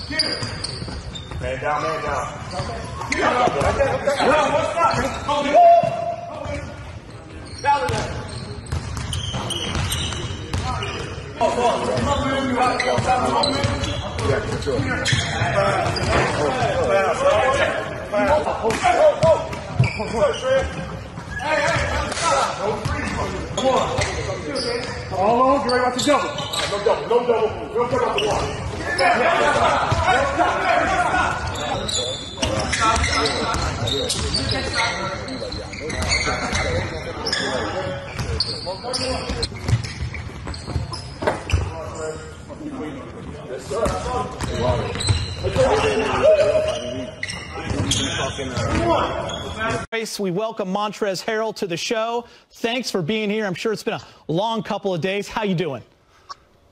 Man down, man down. All on, get ready about to double. No double, no double. We'll come out the water. We welcome Montrezl Harrell to the show. Thanks for being here. I'm sure it's been a long couple of days. How you doing?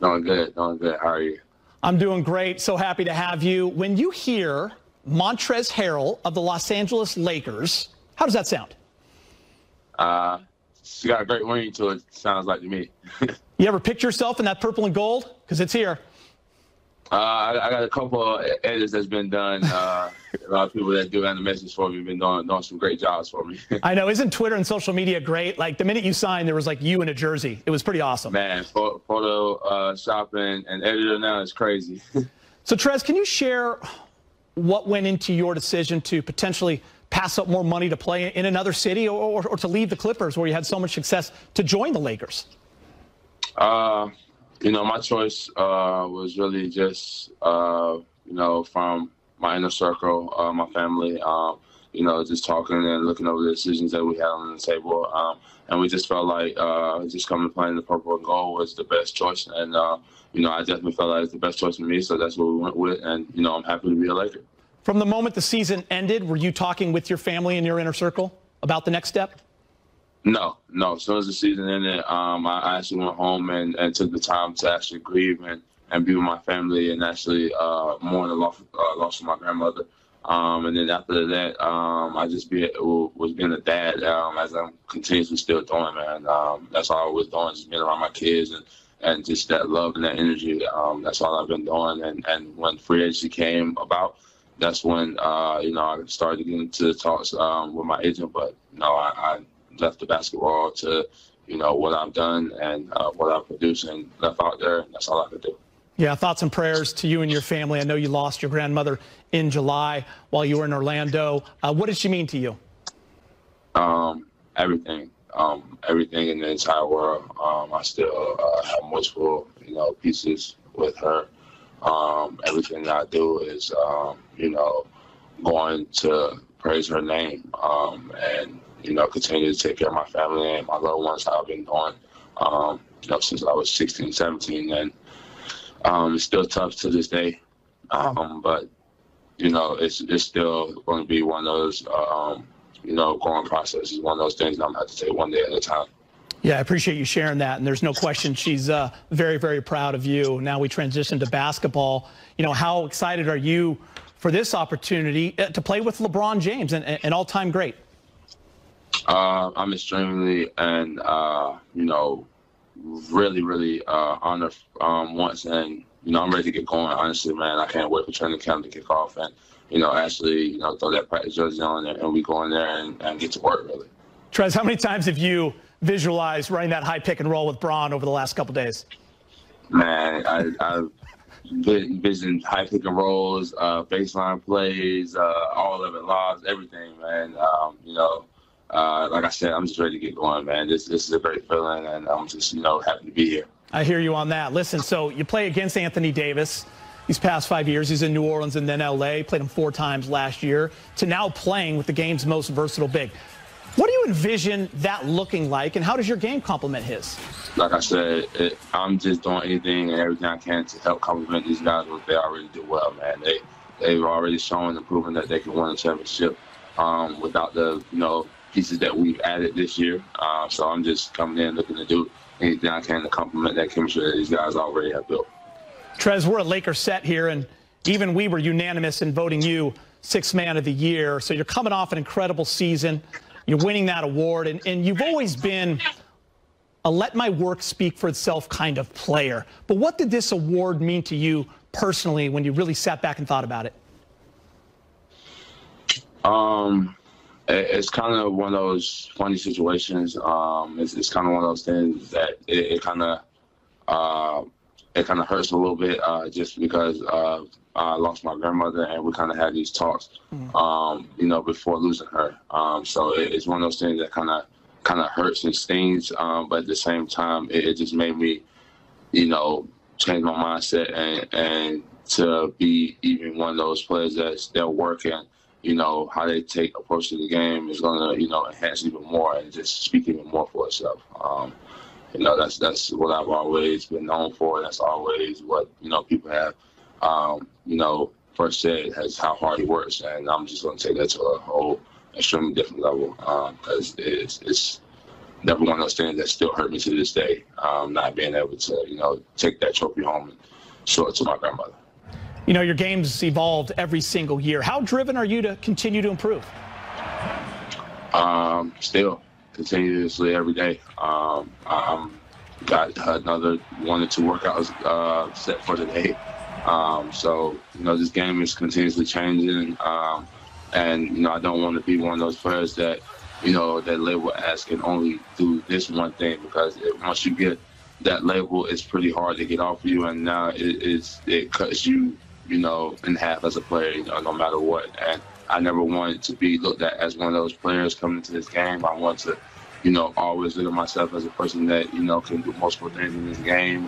Doing good, doing good. How are you? I'm doing great. So happy to have you. When you hear Montrezl Harrell of the Los Angeles Lakers, how does that sound? She got a great ring to it, sounds like to me. You ever picture yourself in that purple and gold? Because it's here. I got a couple of edits that's been done. A lot of people that do animations for me have been doing some great jobs for me. I know. Isn't Twitter and social media great? Like, the minute you signed, there was, like, you in a jersey. It was pretty awesome. Man, photo shopping and editor now is crazy. So, Trez, can you share what went into your decision to potentially pass up more money to play in another city or to leave the Clippers where you had so much success to join the Lakers? You know, my choice was really just, you know, from my inner circle, my family, you know, just talking and looking over the decisions that we had on the table. And we just felt like just coming to playing the purple and gold was the best choice. And, you know, I definitely felt like it's the best choice for me. So that's what we went with. And, you know, I'm happy to be a Laker. From the moment the season ended, were you talking with your family and your inner circle about the next step? No. As soon as the season ended, I actually went home and took the time to actually grieve and be with my family and actually mourn the loss of my grandmother. And then after that, I just was being a dad as I'm continuously still doing, man. That's all I was doing, just being around my kids and just that love and that energy. That's all I've been doing. And when free agency came about, that's when, you know, I started to get into talks with my agent. But, you know, I left the basketball to, you know, what I've done and what I've produced and left out there. And that's all I could do. Yeah, thoughts and prayers to you and your family. I know you lost your grandmother in July while you were in Orlando. What did she mean to you? Everything. Everything in the entire world. I still have multiple, you know, pieces with her. Everything that I do is, you know, going to praise her name and, you know, continue to take care of my family and my loved ones, how I've been doing, you know, since I was 16, 17. And it's still tough to this day. But, you know, it's still going to be one of those, you know, growing processes, one of those things that I'm going to have to take one day at a time. Yeah, I appreciate you sharing that. And there's no question she's very, very proud of you. Now we transition to basketball. You know, how excited are you for this opportunity to play with LeBron James, an all-time great? I'm extremely and, you know, really honored once. And, you know, I'm ready to get going. Honestly, man, I can't wait for training camp to kick off and, you know, actually, you know, throw that practice jersey on and we go in there and get to work, really. Trez, how many times have you visualized running that high pick and roll with Bron over the last couple days? Man, I've envisioned high pick and rolls, baseline plays, all of it, lobs, everything, man. You know, like I said, I'm just ready to get going, man. This is a great feeling, and I'm just, you know, happy to be here. I hear you on that. Listen, so you play against Anthony Davis these past 5 years. He's in New Orleans and then L.A. Played him 4 times last year to now playing with the game's most versatile big. What do you envision that looking like, and how does your game complement his? Like I said, I'm just doing anything and everything I can to help complement these guys what they already do well, man. They've already shown and proven that they can win a championship without the, you know, pieces that we've added this year. So I'm just coming in looking to do anything I can to complement that chemistry that these guys already have built. Trez, we're a Lakers set here, and even we were unanimous in voting you 6th Man of the Year. So you're coming off an incredible season. You're winning that award, and you've always been a let my work speak for itself kind of player. But what did this award mean to you personally when you really sat back and thought about it? It's kind of one of those funny situations. It's kind of one of those things that it kind of hurts a little bit just because I lost my grandmother, and we kind of had these talks, before losing her. So it's one of those things that kind of hurts and stings, but at the same time, it just made me, change my mindset and to be even one of those players that's still working. How they approach to the game is going to, enhance even more and just speak even more for itself. That's what I've always been known for. That's always what, people have, first said as how hard he works. And I'm just going to take that to a whole extremely different level because it's never one of those things that still hurt me to this day, not being able to, take that trophy home and show it to my grandmother. Your game's evolved every single year. How driven are you to continue to improve? Still, continuously every day. I'm got another 1 or 2 workouts set for today. So, this game is continuously changing. And, I don't want to be one of those players that, that label as can only do this one thing, because once you get that label, it's pretty hard to get off of you. And now it cuts you, in half as a player, no matter what. And I never wanted to be looked at as one of those players coming into this game. I want to, always look at myself as a person that, can do multiple things in this game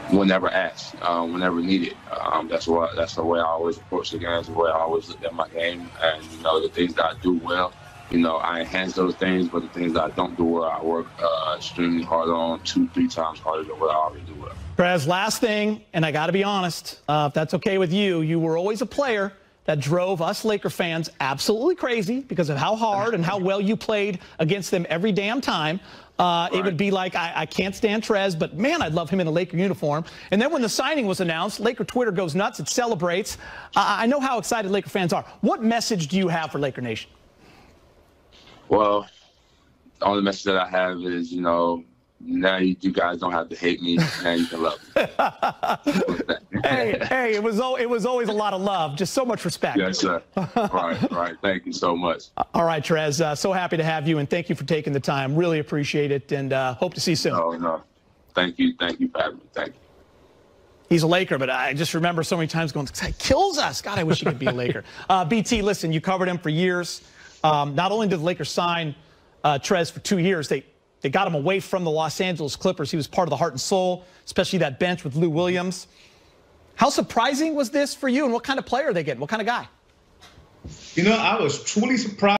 whenever asked, whenever needed. That's the way I always approach the game. That's the way I always look at my game. And, the things that I do well, I enhance those things, but the things that I don't do well, I work extremely hard on, 2-3 times harder than what I already do well. Prez, last thing, and I got to be honest, if that's okay with you, you were always a player that drove us Laker fans absolutely crazy because of how hard and how well you played against them every damn time. Right. It would be like, I can't stand Trez, but man, I'd love him in a Laker uniform. And then when the signing was announced, Laker Twitter goes nuts. It celebrates. I know how excited Laker fans are. What message do you have for Laker Nation? Well, the only message that I have is, now you guys don't have to hate me. Now you can love me. hey, it was always a lot of love. Just so much respect. Yes, sir. Right. Thank you so much. All right, Trez. So happy to have you, and thank you for taking the time. Really appreciate it, and hope to see you soon. Oh, no. Thank you for having me. Thank you. He's a Laker, but I just remember so many times going, it kills us. God, I wish he could be a Laker. BT, listen, you covered him for years. Not only did the Lakers sign Trez for 2 years, they got him away from the Los Angeles Clippers. He was part of the heart and soul, especially that bench with Lou Williams. How surprising was this for you, and what kind of player are they getting? What kind of guy? I was truly surprised.